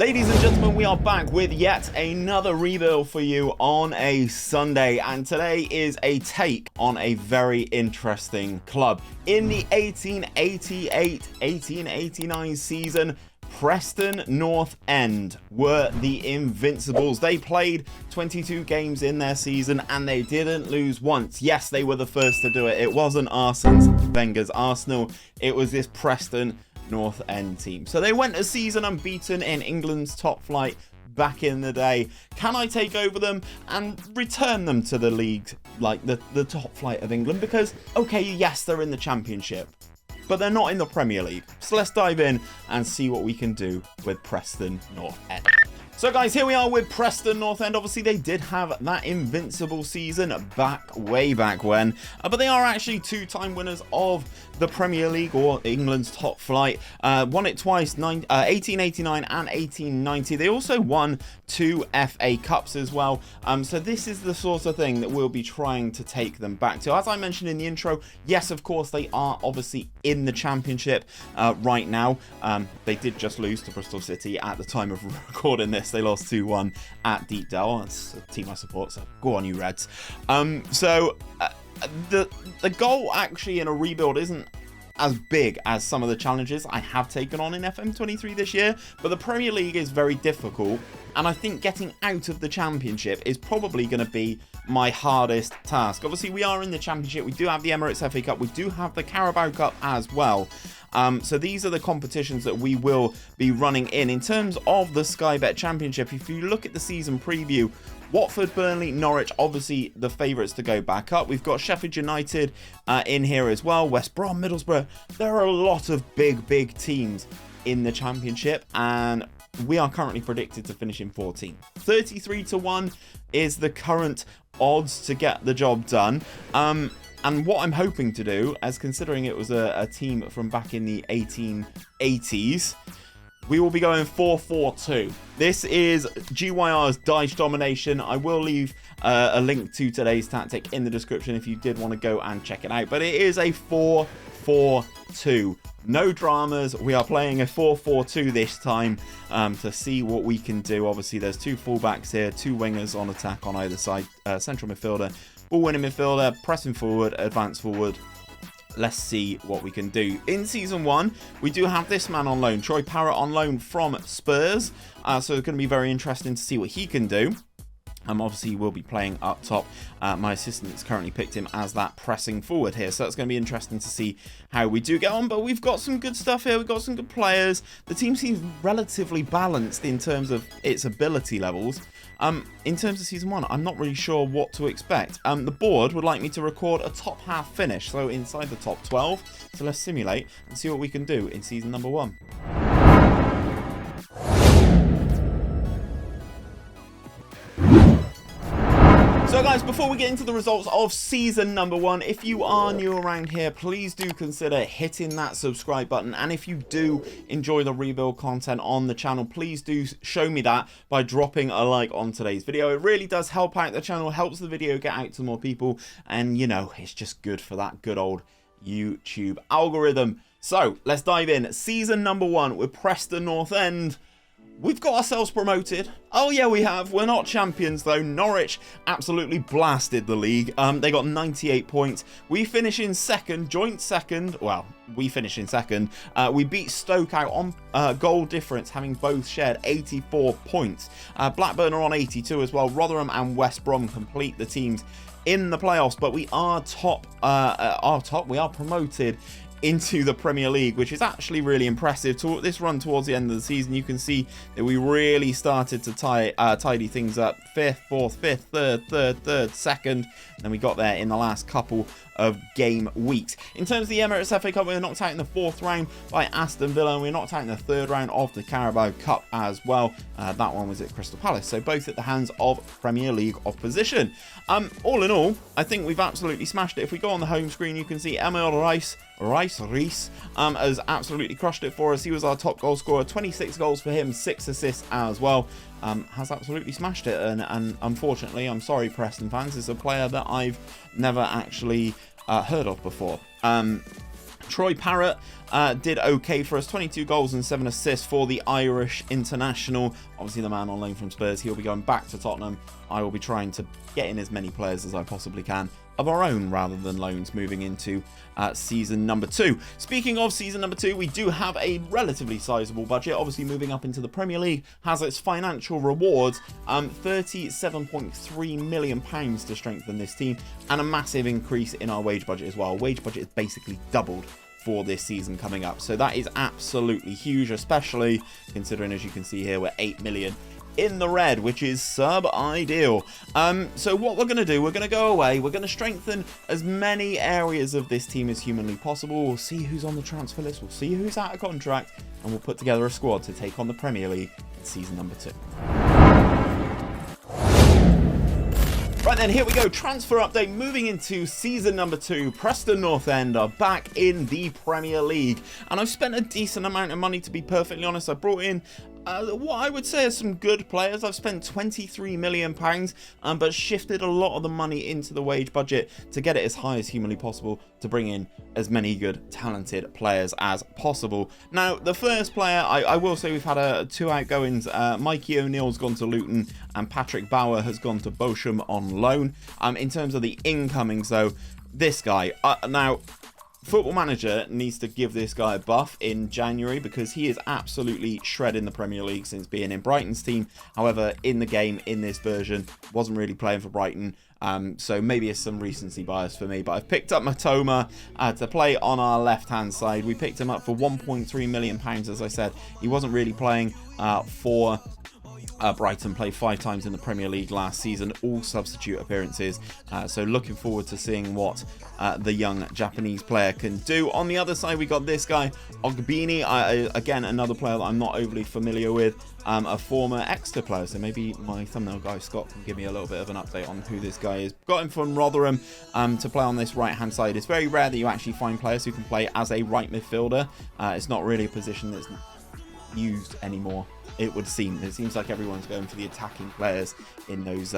Ladies and gentlemen, we are back with yet another rebuild for you on a Sunday, and today is a take on a very interesting club. In the 1888-1889 season, Preston North End were the Invincibles. They played 22 games in their season and they didn't lose once. Yes, they were the first to do it. It wasn't Arsene Wenger's Arsenal, it was this Preston North End team. So they went a season unbeaten in England's top flight back in the day. Can I take over them and return them to the league, like the top flight of England? Because, okay, yes, they're in the Championship, but they're not in the Premier League. So let's dive in and see what we can do with Preston North End. So guys, here we are with Preston North End. Obviously, they did have that invincible season way back when, but they are actually two-time winners of the Premier League, or England's top flight. Won it twice, 1889 and 1890. They also won 2 FA Cups as well. So this is the sort of thing that we'll be trying to take them back to. As I mentioned in the intro, yes, of course, they are obviously in the Championship right now. They did just lose to Bristol City at the time of recording this. They lost 2-1 at Deepdale. That's a team I support, so go on you Reds. The goal actually in a rebuild isn't as big as some of the challenges I have taken on in FM23 this year, but the Premier League is very difficult, and I think getting out of the Championship is probably going to be my hardest task. Obviously, we are in the Championship, we do have the Emirates FA Cup, we do have the Carabao Cup as well. So these are the competitions that we will be running in terms of the SKyBet Championship. If you look at the season preview, Watford, Burnley, Norwich, obviously the favourites to go back up. We've got Sheffield United in here as well, West Brom, Middlesbrough. There are a lot of big teams in the Championship, and we are currently predicted to finish in 14th. 33-1 is the current odds to get the job done. And what I'm hoping to do, as considering it was a team from back in the 1880s, we will be going 4-4-2. This is GYR's Dice Domination. I will leave a link to today's tactic in the description if you did want to go and check it out. But it is a 4-4-2. No dramas. We are playing a 4-4-2 this time to see what we can do. Obviously, there's 2 fullbacks here, 2 wingers on attack on either side, central midfielder, ball-winning midfielder, pressing forward, advance forward. Let's see what we can do. In Season 1, we do have this man on loan, Troy Parrott on loan from Spurs. So it's going to be very interesting to see what he can do. Obviously, we'll be playing up top. My assistant's currently picked him as that pressing forward here. So it's going to be interesting to see how we do get on. But we've got some good stuff here. We've got some good players. The team seems relatively balanced in terms of its ability levels. In terms of Season 1, I'm not really sure what to expect. The board would like me to record a top half finish, so inside the top 12. So let's simulate and see what we can do in Season number 1. So guys, before we get into the results of season number 1, if you are new around here, please do consider hitting that subscribe button. And if you do enjoy the rebuild content on the channel, please do show me that by dropping a like on today's video. It really does help out the channel, helps the video get out to more people. And you know, it's just good for that good old YouTube algorithm. So let's dive in. Season number 1 with Preston North End. We've got ourselves promoted. Oh yeah, we have. We're not champions though. Norwich absolutely blasted the league. They got 98 points. We finish in second, joint second. Well, we finish in second. We beat Stoke out on goal difference, having both shared 84 points. Blackburn are on 82 as well. Rotherham and West Brom complete the teams in the playoffs, but we are we are promoted into the Premier League, which is actually really impressive. This run towards the end of the season, you can see that we really started to tidy things up. 5th, 4th, 5th, 3rd, 2nd, and then we got there in the last couple of game weeks. In terms of the Emirates FA Cup, we were knocked out in the 4th round by Aston Villa, and we were knocked out in the 3rd round of the Carabao Cup as well. That one was at Crystal Palace, so both at the hands of Premier League opposition. All in all, I think we've absolutely smashed it. If we go on the home screen, you can see Emil Reis has absolutely crushed it for us. He was our top goal scorer, 26 goals for him, 6 assists as well. Has absolutely smashed it, and unfortunately, I'm sorry Preston fans, is a player that I've never actually heard of before. Troy Parrott did okay for us, 22 goals and 7 assists for the Irish international. Obviously the man on loan from Spurs, he'll be going back to Tottenham. I will be trying to get in as many players as I possibly can of our own rather than loans moving into season number 2. Speaking of season number 2, we do have a relatively sizable budget. Obviously moving up into the Premier League has its financial rewards, £37.3 million to strengthen this team, and a massive increase in our wage budget as well. Wage budget is basically doubled for this season coming up, so that is absolutely huge, especially considering, as you can see here, we're 8 million in the red, which is sub-ideal. So what we're going to do, we're going to go away, we're going to strengthen as many areas of this team as humanly possible. We'll see who's on the transfer list, we'll see who's out of contract, and we'll put together a squad to take on the Premier League in season number 2. Right then, here we go, transfer update, moving into season number 2. Preston North End are back in the Premier League, and I've spent a decent amount of money, to be perfectly honest. I brought in what I would say are some good players. I've spent £23 million, but shifted a lot of the money into the wage budget to get it as high as humanly possible, to bring in as many good, talented players as possible. Now, the first player, I will say we've had 2 outgoings. Mikey O'Neill's gone to Luton, and Patrick Bauer has gone to 𝘼𝙗𝙤𝙪 on loan. In terms of the incomings, though, this guy, now, Football Manager needs to give this guy a buff in January, because he is absolutely shredding the Premier League since being in Brighton's team. However, in the game, in this version, wasn't really playing for Brighton. So maybe it's some recency bias for me, but I've picked up Mitoma to play on our left-hand side. We picked him up for £1.3 million, as I said. He wasn't really playing for Brighton, played 5 times in the Premier League last season, all substitute appearances. So looking forward to seeing what the young Japanese player can do. On the other side, we got this guy, 𝘼𝙗𝙗𝙪, again, another player that I'm not overly familiar with, a former Exeter player. So maybe my thumbnail guy, Scott, can give me a little bit of an update on who this guy is. Got him from Rotherham to play on this right-hand side. It's very rare that you actually find players who can play as a right midfielder. It's not really a position that's used anymore, it would seem. It seems like everyone's going for the attacking players in those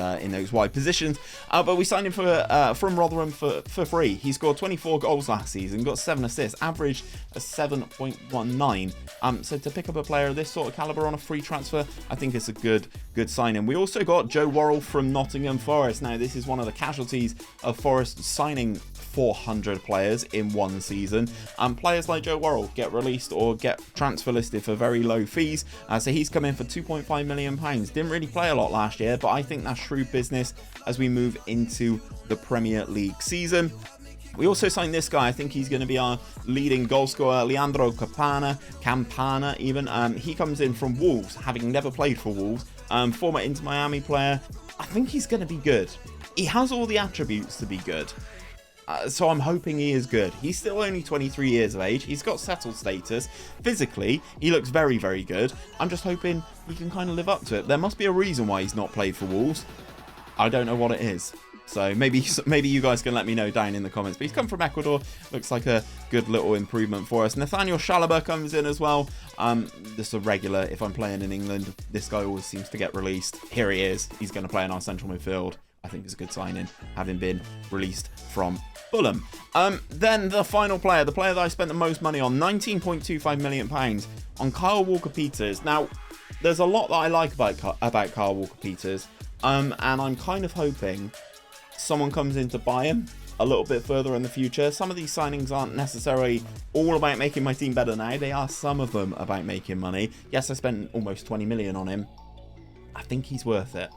wide positions. But we signed him from Rotherham for free. He scored 24 goals last season, got 7 assists, averaged a 7.19. So to pick up a player of this sort of caliber on a free transfer, I think it's a good signing. We also got Joe Worrell from Nottingham Forest. Now, this is one of the casualties of Forest signing 400 players in one season. Players like Joe Worrell get released or get transfer listed for very low fees. So he's come in for £2.5 million. Didn't really play a lot last year, but I think that's shrewd business as we move into the Premier League season. We also signed this guy. I think he's going to be our leading goal scorer, Leandro Campana even. He comes in from Wolves, having never played for Wolves. Former Inter Miami player. I think he's going to be good. He has all the attributes to be good. So I'm hoping he is good. He's still only 23 years of age. He's got settled status. Physically, he looks very, very good. I'm just hoping he can kind of live up to it. There must be a reason why he's not played for Wolves. I don't know what it is. So maybe you guys can let me know down in the comments. But he's come from Ecuador. Looks like a good little improvement for us. Nathaniel 𝘼𝙗𝙪 comes in as well. Just a regular. If I'm playing in England, this guy always seems to get released. Here he is. He's going to play in our central midfield. I think it's a good signing, having been released from Fulham. Then the final player, the player that I spent the most money on, £19.25 million on Kyle Walker-Peters. Now, there's a lot that I like about Kyle Walker-Peters, and I'm kind of hoping someone comes in to buy him a little bit further in the future. Some of these signings aren't necessarily all about making my team better now. They are, some of them, about making money. Yes, I spent almost 20 million on him. I think he's worth it.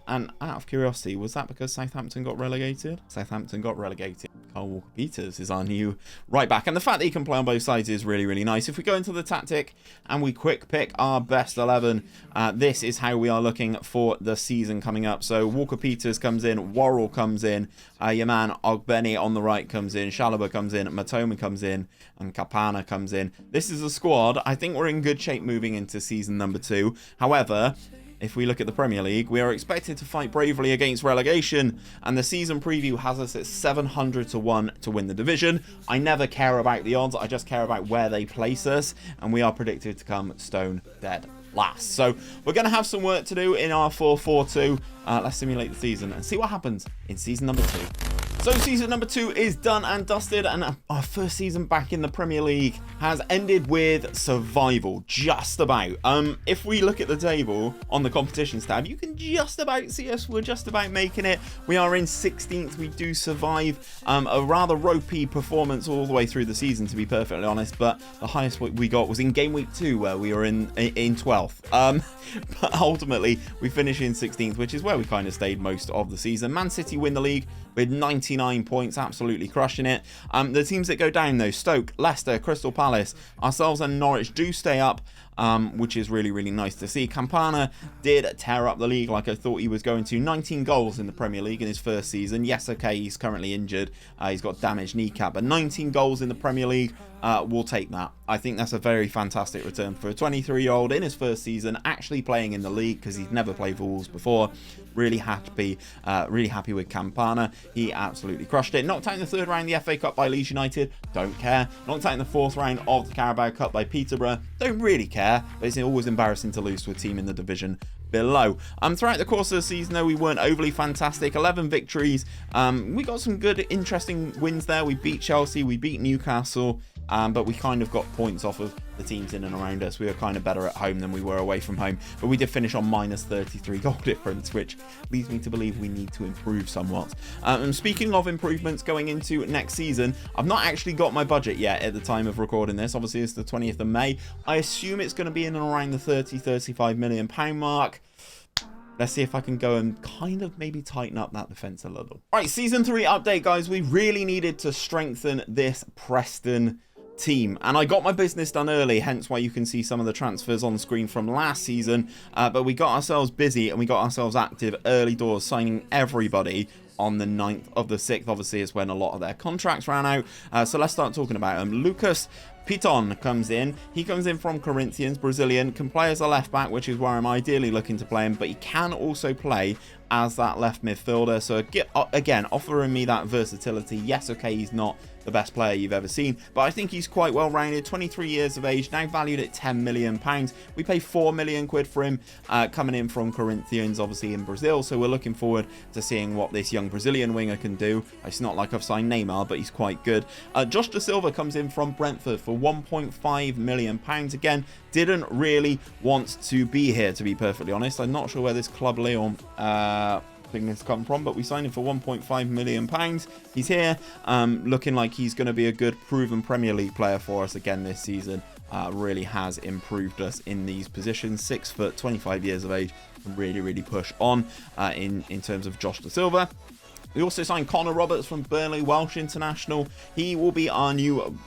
And out of curiosity, was that because Southampton got relegated? Southampton got relegated. Kyle Walker-Peters is our new right back. And the fact that he can play on both sides is really, really nice. If we go into the tactic and we quick pick our best 11, this is how we are looking for the season coming up. So Walker-Peters comes in, Worrell comes in, your man 𝘼𝙗𝙗𝙪 on the right comes in, 𝘼𝙗𝙗𝙪 comes in, Mitoma comes in, and Campana comes in. This is a squad. I think we're in good shape moving into season number 2. However, if we look at the Premier League, we are expected to fight bravely against relegation, and the season preview has us at 700 to 1 to win the division. I never care about the odds, I just care about where they place us, and we are predicted to come stone dead last. So we're going to have some work to do in our 4-4-2. Let's simulate the season and see what happens in season number 2. So season number 2 is done and dusted, and our first season back in the Premier League has ended with survival, just about. If we look at the table on the competitions tab, you can just about see us. We're just about making it. We are in 16th. We do survive. A rather ropey performance all the way through the season, to be perfectly honest, but the highest we got was in game week 2, where we were in 12th. But ultimately we finish in 16th, which is where we kind of stayed most of the season. Man City win the league with 99 points, absolutely crushing it. The teams that go down though, Stoke, Leicester, Crystal Palace, ourselves and Norwich do stay up, which is really, really nice to see. Campana did tear up the league like I thought he was going to. 19 goals in the Premier League in his first season. Yes, okay, he's currently injured. He's got damaged kneecap, but 19 goals in the Premier League, we'll take that. I think that's a very fantastic return for a 23-year-old in his first season, actually playing in the league, because he's never played for Wolves before. Really happy with Campana. He absolutely crushed it. Knocked out in the 3rd round of the FA Cup by Leeds United, don't care. Knocked out in the 4th round of the Carabao Cup by Peterborough, don't really care, but it's always embarrassing to lose to a team in the division below. Throughout the course of the season though, we weren't overly fantastic. 11 victories. We got some good, interesting wins there. We beat Chelsea, we beat Newcastle, but we kind of got points off of the teams in and around us. We were kind of better at home than we were away from home, but we did finish on minus 33 goal difference, which leads me to believe we need to improve somewhat. And speaking of improvements going into next season, I've not actually got my budget yet at the time of recording this. Obviously it's the 20th of May. I assume it's going to be in and around the 30-35 million pound mark. Let's see if I can go and kind of maybe tighten up that defense a little. All right, season 3 update, guys. We really needed to strengthen this Preston team, and I got my business done early, hence why you can see some of the transfers on screen from last season, but we got ourselves busy and we got ourselves active early doors, signing everybody on the 9th of the 6th. Obviously is when a lot of their contracts ran out, so let's start talking about them. 𝘼𝙗𝙤𝙪 comes in. He comes in from Corinthians, Brazilian, can play as a left back, which is where I'm ideally looking to play him, but he can also play as that left midfielder, so again offering me that versatility. Yes, okay, he's not the best player you've ever seen, but I think he's quite well rounded. 23 years of age, now valued at 10 million pounds. We pay 4 million quid for him, coming in from Corinthians, obviously in Brazil, so we're looking forward to seeing what this young Brazilian winger can do. It's not like I've signed Neymar, but he's quite good. Josh Da Silva comes in from Brentford for 1.5 million pounds. Again, didn't really want to be here, to be perfectly honest. I'm not sure where this Club Leon thing has come from, but we signed him for 1.5 million pounds. He's here, looking like he's going to be a good proven Premier League player for us again this season. Really has improved us in these positions. 6 foot, 25 years of age, really push on in terms of Josh Da Silva. We also signed Connor Roberts from Burnley, Welsh international. He will be our new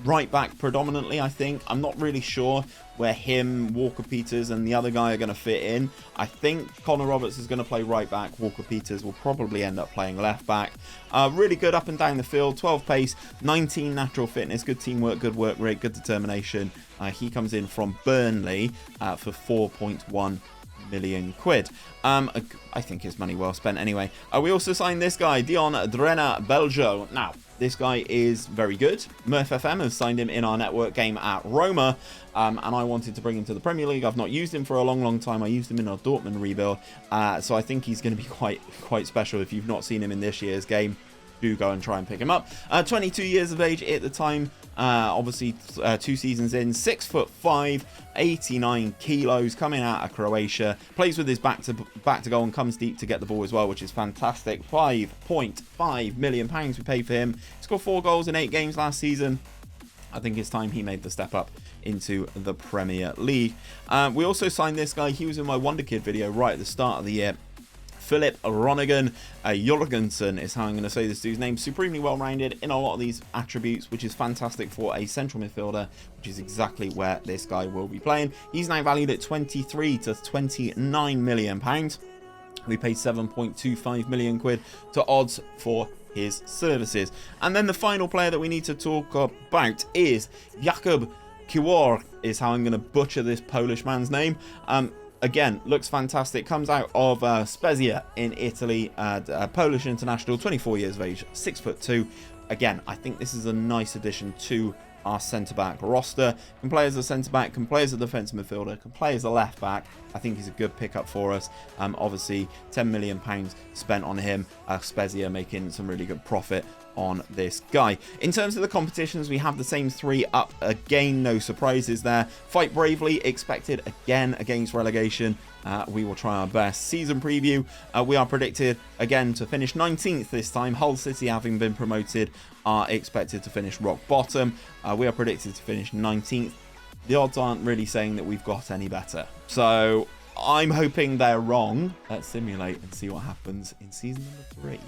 right back predominantly, I think. I'm not really sure where him, Walker Peters and the other guy are going to fit in. I think Connor Roberts is going to play right back. Walker Peters will probably end up playing left back. Really good up and down the field, 12 pace, 19 natural fitness, good teamwork, good work rate, good determination. He comes in from Burnley for 4.1 million quid. I think his money well spent anyway. We also signed this guy, 𝘼𝙗𝙤𝙪 𝙈𝙚. Now, this guy is very good. Murph FM has signed him in our network game at Roma, and I wanted to bring him to the Premier League. I've not used him for a long time. I used him in our Dortmund rebuild, so I think he's going to be quite special. If you've not seen him in this year's game, do go and try and pick him up. 22 years of age at the time, obviously 2 seasons in, 6'5", 89 kilos, coming out of Croatia, plays with his back to goal and comes deep to get the ball as well, which is fantastic. 5.5 million pounds we paid for him. He scored 4 goals in 8 games last season. I think it's time he made the step up into the Premier League. We also signed this guy. He was in my Wonder Kid video right at the start of the year. Filip Ronningen Jorgensen is how I'm going to say this dude's name. Supremely well-rounded in a lot of these attributes, which is fantastic for a central midfielder, which is exactly where this guy will be playing. He's now valued at 23 to 29 million pounds. We paid 7.25 million quid to odds for his services. And then the final player that we need to talk about is 𝘼𝙗𝙤𝙪, is how I'm going to butcher this Polish man's name. Again, looks fantastic. Comes out of Spezia in Italy. Polish international, 24 years of age, 6'2". Again, I think this is a nice addition to our centre-back roster. Can play as a centre-back, can play as a defensive midfielder, can play as a left-back. I think he's a good pickup for us. Obviously, £10 million spent on him. Spezia making some really good profit on this guy. In terms of the competitions, we have the same 3 up again. No surprises there. Fight bravely, expected again against relegation. We will try our best. Season preview, we are predicted again to finish 19th this time. Hull City, having been promoted, are expected to finish rock bottom. We are predicted to finish 19th. The odds aren't really saying that we've got any better, so I'm hoping they're wrong. Let's simulate and see what happens in season number 3.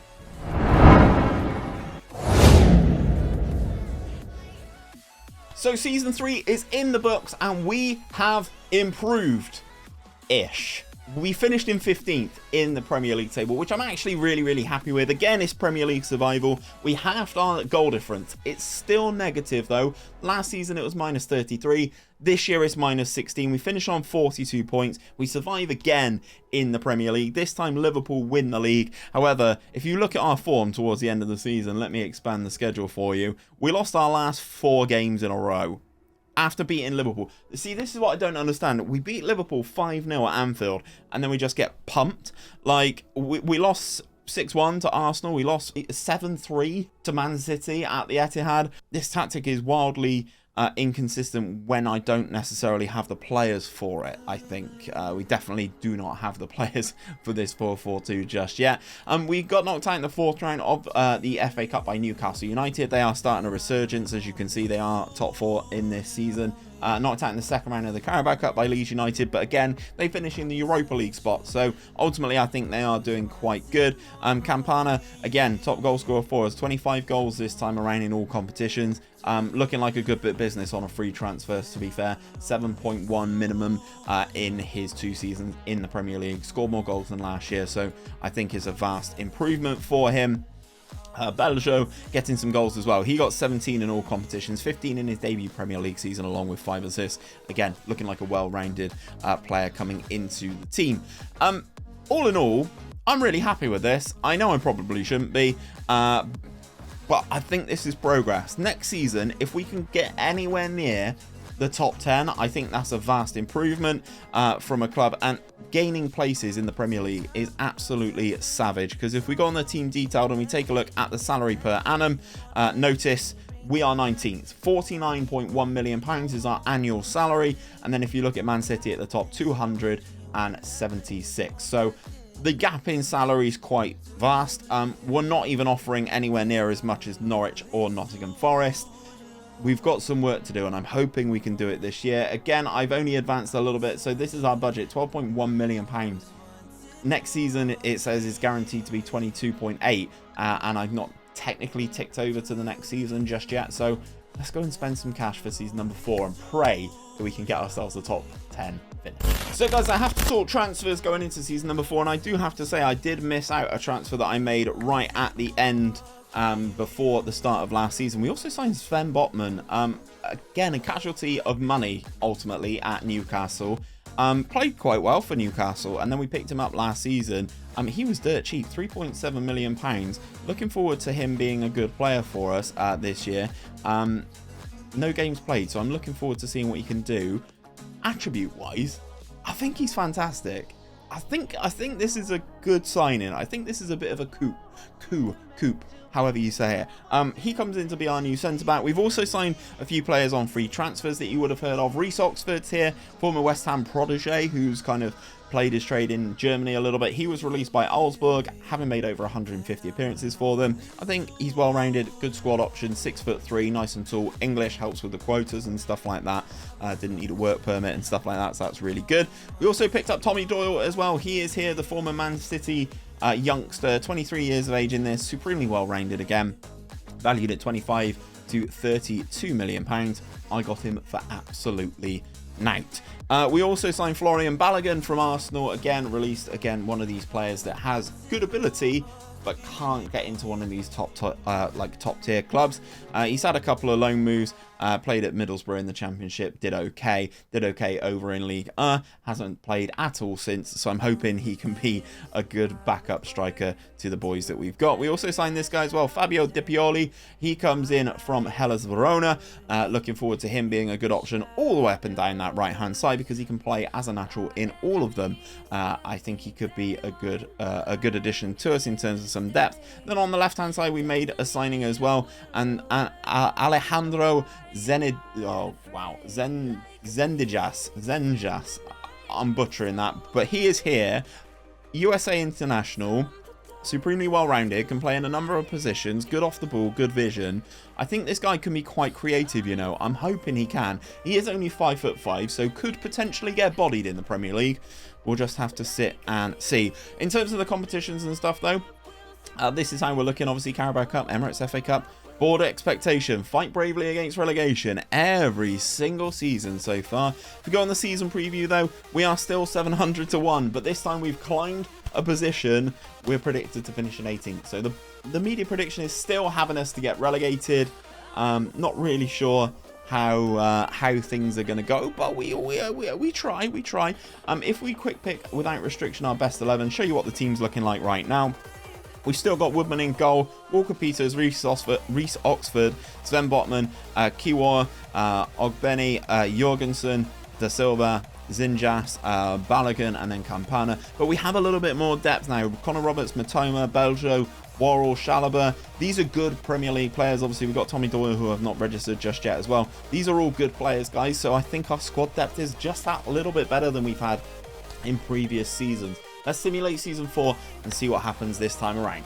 So season 3 is in the books and we have improved-ish. We finished in 15th in the Premier League table, which I'm actually really happy with. Again, it's Premier League survival. We halved our goal difference. It's still negative though. Last season it was minus 33. This year it's minus 16. We finish on 42 points. We survive again in the Premier League. This time Liverpool win the league. However, if you look at our form towards the end of the season, let me expand the schedule for you. We lost our last 4 games in a row after beating Liverpool. See, this is what I don't understand. We beat Liverpool 5-0 at Anfield, and then we just get pumped. Like, we lost 6-1 to Arsenal. We lost 7-3 to Man City at the Etihad. This tactic is wildly inconsistent when I don't necessarily have the players for it. I think we definitely do not have the players for this 4-4-2 just yet. We got knocked out in the 4th round of the FA Cup by Newcastle United. They are starting a resurgence. As you can see, they are top 4 in this season. Knocked out in the 2nd round of the Carabao Cup by Leeds United, but again, they finish in the Europa League spot, so ultimately I think they are doing quite good. Campana, again, top goal scorer for us, 25 goals this time around in all competitions. Looking like a good bit of business on a free transfer, to be fair. 7.1 minimum in his 2 seasons in the Premier League. Scored more goals than last year, so I think it's a vast improvement for him. 𝘼𝙗𝙤𝙪 getting some goals as well. He got 17 in all competitions, 15 in his debut Premier League season, along with 5 assists. Again, looking like a well-rounded player coming into the team. All in all, I'm really happy with this. I know I probably shouldn't be, but I think this is progress. Next season, if we can get anywhere near the top 10, I think that's a vast improvement from a club, and gaining places in the Premier League is absolutely savage, because if we go on the team detailed and we take a look at the salary per annum, notice we are 19th. £49.1 million is our annual salary, and then if you look at Man City at the top, 276. So the gap in salary is quite vast. We're not even offering anywhere near as much as Norwich or Nottingham Forest. We've got some work to do, and I'm hoping we can do it this year. Again, I've only advanced a little bit, so this is our budget, £12.1 million. Next season, it says it's guaranteed to be 22.8, and I've not technically ticked over to the next season just yet, so let's go and spend some cash for season number 4 and pray that we can get ourselves a top 10 finish. So guys, I have to talk transfers going into season number 4, and I do have to say I did miss out a transfer that I made right at the end before the start of last season. We also signed Sven Botman, again a casualty of money ultimately at Newcastle. Played quite well for Newcastle, and then we picked him up last season. He was dirt cheap, £3.7 million. Looking forward to him being a good player for us this year. No games played, so I'm looking forward to seeing what he can do. Attribute wise, I think he's fantastic. I think this is a good signing. I think this is a bit of a coup, however you say it. He comes in to be our new centre-back. We've also signed a few players on free transfers that you would have heard of. Rhys Oxford's here, former West Ham protege, who's kind of played his trade in Germany a little bit. He was released by 𝘼𝙗𝙗, having made over 150 appearances for them. I think he's well-rounded, good squad option, 6'3", nice and tall. English helps with the quotas and stuff like that. Didn't need a work permit and stuff like that, so that's really good. We also picked up Tommy Doyle as well. He is here, the former Man City youngster, 23 years of age in this, supremely well-rounded again. Valued at 25 to 32 million pounds. I got him for absolutely nout. We also signed Florian Balogun from Arsenal, again released, again one of these players that has good ability but can't get into one of these top tier clubs. He's had a couple of loan moves, played at Middlesbrough in the Championship, did okay over in League 1, hasn't played at all since, so I'm hoping he can be a good backup striker to the boys that we've got. We also signed this guy as well, Fabio Di Pioli. He comes in from Hellas Verona. Looking forward to him being a good option all the way up and down that right hand side, because he can play as a natural in all of them. I think he could be a good addition to us in terms of some depth. Then on the left hand side we made a signing as well, and 𝘼𝙗𝙤𝙪 𝙤𝙗𝙤𝙪, I'm butchering that, but he is here, USA international, supremely well-rounded, can play in a number of positions, good off the ball, good vision. I think this guy can be quite creative, you know. I'm hoping he can. He is only 5'5", so could potentially get bodied in the Premier League. We'll just have to sit and see. In terms of the competitions and stuff, though, this is how we're looking. Obviously, Carabao Cup, Emirates FA Cup, board expectation, fight bravely against relegation every single season so far. If we go on the season preview, though, we are still 700 to 1, but this time we've climbed a position. We're predicted to finish in 18th, so the media prediction is still having us to get relegated. Not really sure how things are going to go, but we try. If we quick pick without restriction our best 11, show you what the team's looking like right now. We've still got Woodman in goal, Walker Peters, Reece Oxford, Sven Botman, 𝘼𝙗𝙗𝙪 𝘼𝙗𝙗𝙪, Jorgensen, Da Silva, Zinjas, Balogun, and then Campana. But we have a little bit more depth now. Connor Roberts, Matoma, Beljo, Worrell, Chalobah. These are good Premier League players. Obviously, we've got Tommy Doyle, who have not registered just yet as well. These are all good players, guys. So I think our squad depth is just that little bit better than we've had in previous seasons. Let's simulate Season 4 and see what happens this time around.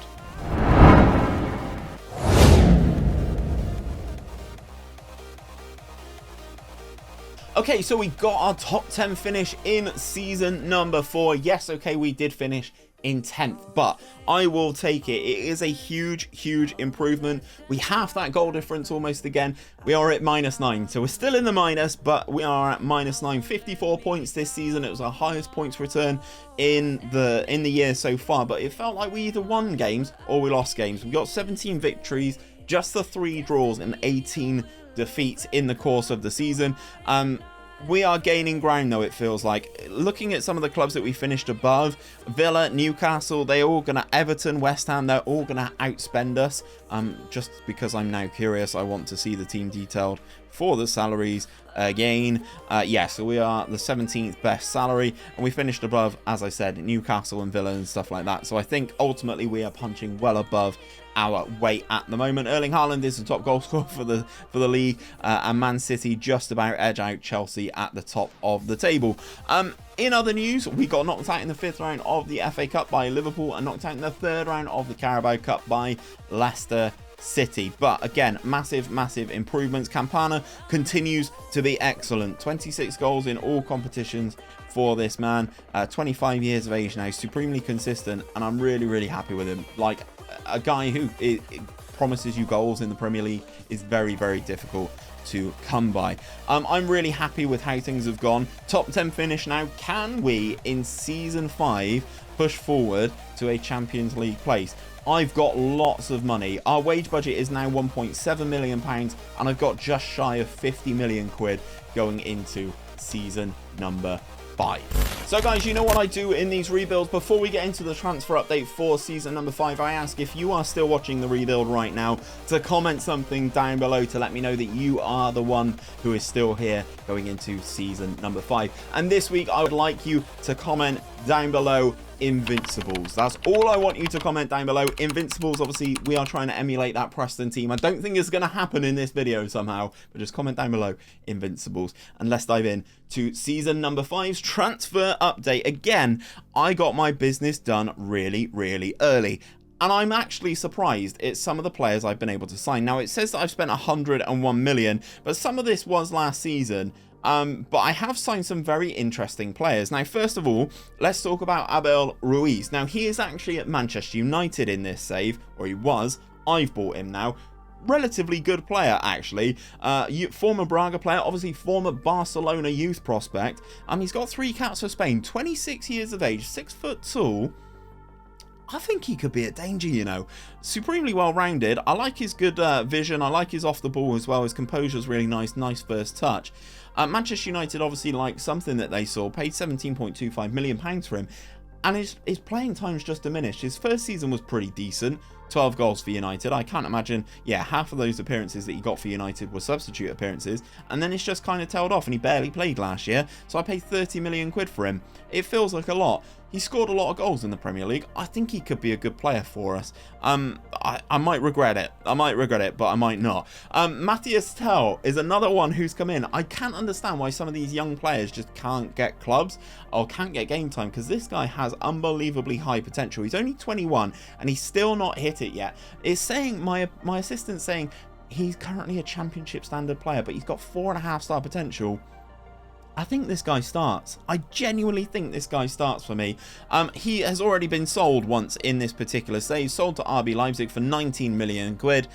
Okay, so we got our top 10 finish in Season number 4. Yes, okay, we did finish in 10th, but I will take it. It is a huge improvement. We have that goal difference almost again. We are at -9, so we're still in the minus, but we are at -9. 54 points this season. It was our highest points return in the year so far, but it felt like we either won games or we lost games. We got 17 victories, just the 3 draws and 18 defeats in the course of the season. We are gaining ground, though, it feels like. Looking at some of the clubs that we finished above, Villa, Newcastle, they're all going to, Everton, West Ham, they're all going to outspend us. Just because I'm now curious, I want to see the team detailed for the salaries again. Yeah, so we are the 17th best salary, and we finished above, as I said, Newcastle and Villa and stuff like that. So I think ultimately we are punching well above our weight at the moment. Erling Haaland is the top goal scorer for the league, and Man City just about edge out Chelsea at the top of the table. In other news, we got knocked out in the 5th round of the FA Cup by Liverpool and knocked out in the 3rd round of the Carabao Cup by Leicester City. But again, massive improvements. Campana continues to be excellent. 26 goals in all competitions for this man. 25 years of age now, supremely consistent, and I'm really happy with him. Like, a guy who promises you goals in the Premier League is very difficult to come by. I'm really happy with how things have gone. Top 10 finish now. Can we, in Season 5, push forward to a Champions League place? I've got lots of money. Our wage budget is now £1.7 million, and I've got just shy of 50 million quid going into Season number 5. So guys, you know what I do in these rebuilds. Before we get into the transfer update for Season number 5, I ask, if you are still watching the rebuild right now, to comment something down below to let me know that you are the one who is still here going into Season number 5. And this week I would like you to comment down below Invincibles. That's all I want you to comment down below. Invincibles, obviously, we are trying to emulate that Preston team. I don't think it's going to happen in this video somehow, but just comment down below Invincibles. And let's dive in to Season number 5's transfer update. Again, I got my business done really early, and I'm actually surprised at some of the players I've been able to sign. Now, it says that I've spent 101 million, but some of this was last season. But I have signed some very interesting players. Now, first of all, let's talk about Abel Ruiz. Now, he is actually at Manchester United in this save, or he was. I've bought him now. Relatively good player, actually. Former Braga player, obviously former Barcelona youth prospect. He's got 3 caps for Spain, 26 years of age, 6 foot tall. I think he could be a danger, you know. Supremely well-rounded. I like his good vision. I like his off the ball as well. His composure's really nice. Nice first touch. Manchester United obviously like something that they saw. Paid £17.25 million for him. And his playing time's just diminished. His first season was pretty decent. 12 goals for United. I can't imagine, yeah, half of those appearances that he got for United were substitute appearances, and then it's just kind of tailed off, and he barely played last year, so I paid 30 million quid for him. It feels like a lot. He scored a lot of goals in the Premier League. I think he could be a good player for us. I might regret it. I might regret it, but I might not. Matthias Tel is another one who's come in. I can't understand why some of these young players just can't get clubs or can't get game time, because this guy has unbelievably high potential. He's only 21 and he's still not hit it yet. It's saying, my assistant's saying he's currently a championship standard player, but he's got 4.5 star potential. I think this guy starts. I genuinely think this guy starts for me. He has already been sold once in this particular save. Sold to RB Leipzig for 19 million quid.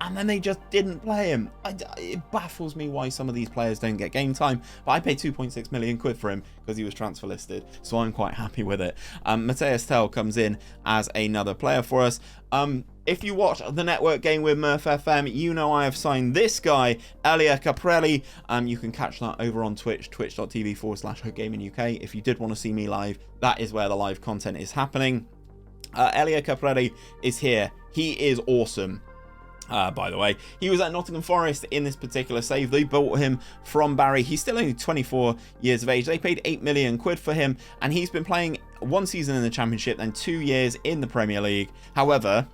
And then they just didn't play him. It baffles me why some of these players don't get game time. But I paid 2.6 million quid for him because he was transfer listed. So I'm quite happy with it. Matthias Tel comes in as another player for us. If you watch the network game with Murph FM, you know I have signed this guy, 𝘼𝙗𝙤𝙑. You can catch that over on Twitch, twitch.tv/HookGamingUK. If you did want to see me live, that is where the live content is happening. 𝘼𝙗𝙗𝙑 is here. He is awesome. By the way, he was at Nottingham Forest in this particular save. They bought him from Barry. He's still only 24 years of age. They paid 8 million quid for him, and he's been playing 1 season in the Championship and 2 years in the Premier League. However,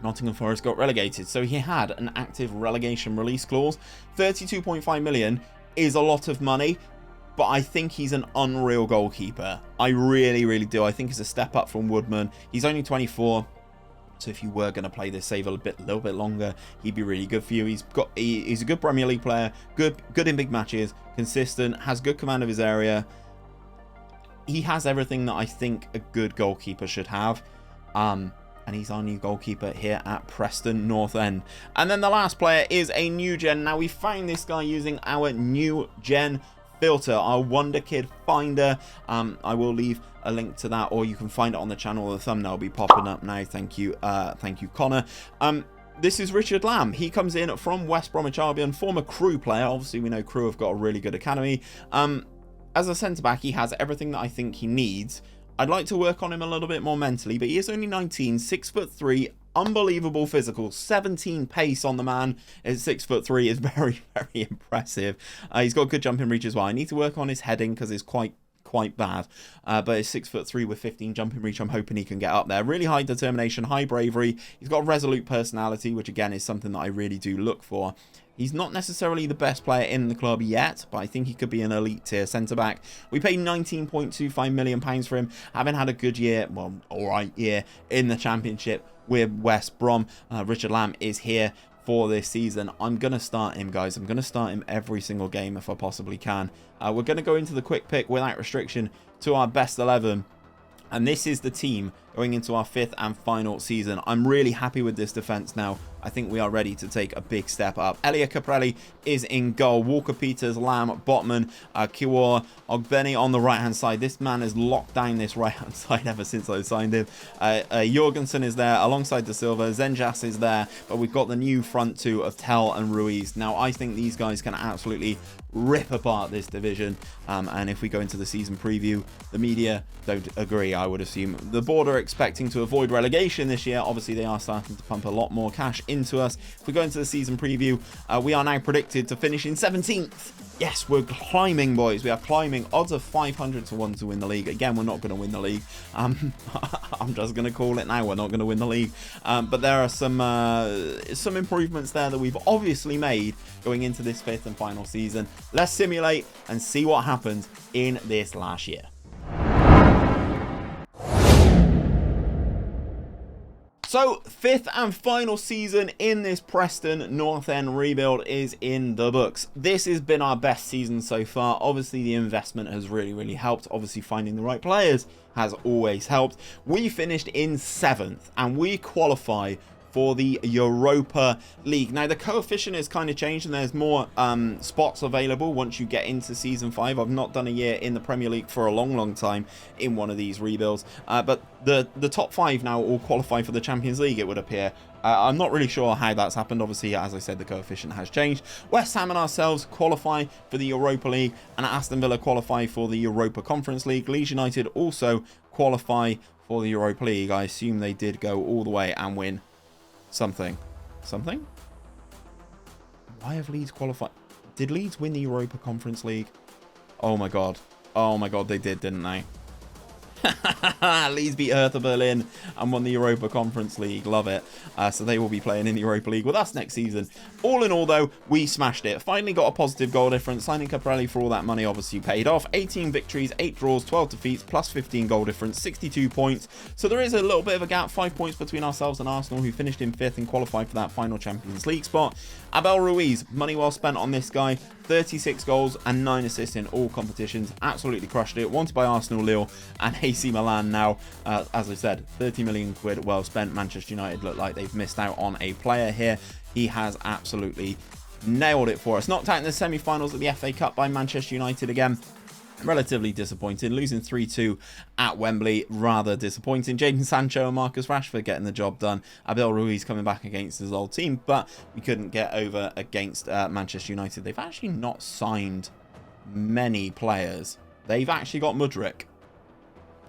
Nottingham Forest got relegated, so he had an active relegation release clause. 32.5 million is a lot of money, but I think he's an unreal goalkeeper. I really, really do. I think he's a step up from Woodman. He's only 24. So if you were going to play this save a little bit longer, he'd be really good for you. He's a good Premier League player, good in big matches, consistent, has good command of his area. He has everything that I think a good goalkeeper should have. And he's our new goalkeeper here at Preston North End. And then the last player is a new gen. Now we found this guy using our new gen filter, our Wonder Kid Finder. I will leave a link to that, or you can find it on the channel. The thumbnail will be popping up now. Thank you Connor. This is Richard Lamb. He comes in from West Bromwich Albion, former Crew player. Obviously we know Crew have got a really good academy. As a centre back, he has everything that I think he needs. I'd like to work on him a little bit more mentally, but he is only 19, 6'3", unbelievable physical, 17 pace on the man. At 6'3" is very, very impressive. He's got good jumping reach as well. I need to work on his heading because it's quite bad, but it's 6'3" with 15 jumping reach. I'm hoping he can get up there. Really high determination, high bravery. He's got a resolute personality, which again is something that I really do look for. He's not necessarily the best player in the club yet, but I think he could be an elite tier centre-back. We paid £19.25 million for him, having had a good year, well, alright year, in the Championship with West Brom. Richard Lamb is here for this season. I'm going to start him, guys. I'm going to start him every single game if I possibly can. We're going to go into the quick pick without restriction to our best 11. And this is the team going into our 5th and final season. I'm really happy with this defence now. I think we are ready to take a big step up. 𝘼𝙗𝙗𝙑 is in goal. Walker Peters, Lamb, Botman, 𝘼𝙗𝙗𝙑 on the right-hand side. This man has locked down this right-hand side ever since I signed him. Jorgensen is there alongside De Silva. Zenjas is there. But we've got the new front two of Tel and Ruiz. Now, I think these guys can absolutely rip apart this division. And if we go into the season preview, the media don't agree, I would assume. The board are expecting to avoid relegation this year. Obviously, they are starting to pump a lot more cash into us. If we go into the season preview, we are now predicted to finish in 17th. Yes, we're climbing, boys. We are climbing. Odds of 500 to 1 to win the league. Again, we're not going to win the league. I'm just going to call it now. We're not going to win the league. But there are some improvements there that we've obviously made going into this 5th and final season. Let's simulate and see what happens in this last year. So, 5th and final season in this Preston North End rebuild is in the books. This has been our best season so far. Obviously, the investment has really helped. Obviously, finding the right players has always helped. We finished in 7th, and we qualify for the Europa League. Now, the coefficient is kind of changed and there's more spots available once you get into Season 5. I've not done a year in the Premier League for a long time in one of these rebuilds. But the top 5 now all qualify for the Champions League, it would appear. I'm not really sure how that's happened. Obviously, as I said, the coefficient has changed. West Ham and ourselves qualify for the Europa League, and Aston Villa qualify for the Europa Conference League. Leeds United also qualify for the Europa League. I assume they did go all the way and win something. Why have Leeds qualified? Did Leeds win the Europa Conference League? Oh my god, they did, didn't they? Leeds beat Hertha Berlin and won the Europa Conference League. Love it. So they will be playing in the Europa League with us next season. All in all, though, we smashed it. Finally got a positive goal difference. Signing Caprelli for all that money obviously paid off. 18 victories, 8 draws, 12 defeats, plus 15 goal difference, 62 points. So there is a little bit of a gap, 5 points between ourselves and Arsenal, who finished in 5th and qualified for that final Champions League spot. 𝘼𝙗𝙤𝙪, money well spent on this guy. 36 goals and 9 assists in all competitions. Absolutely crushed it. Wanted by Arsenal, Lille and AC Milan now. As I said, 30 million quid well spent. Manchester United look like they've missed out on a player here. He has absolutely nailed it for us. Knocked out in the semi-finals of the FA Cup by Manchester United again. Relatively disappointing, losing 3-2 at Wembley, rather disappointing. Jadon Sancho and Marcus Rashford getting the job done. 𝘼𝙗𝙤𝙪 coming back against his old team, but we couldn't get over against Manchester United. They've actually not signed many players. They've actually got Mudryk.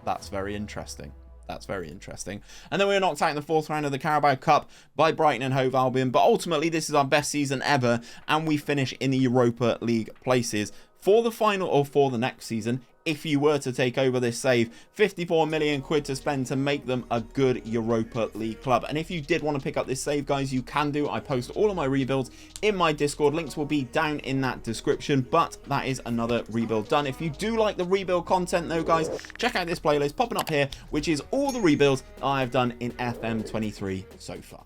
That's very interesting. That's very interesting. And then we were knocked out in the 4th round of the Carabao Cup by Brighton and Hove Albion. But ultimately, this is our best season ever, and we finish in the Europa League places. For the final, or for the next season, if you were to take over this save, 54 million quid to spend to make them a good Europa League club. And if you did want to pick up this save, guys, you can do. I post all of my rebuilds in my Discord. Links will be down in that description, but that is another rebuild done. If you do like the rebuild content, though, guys, check out this playlist popping up here, which is all the rebuilds I've done in FM23 so far.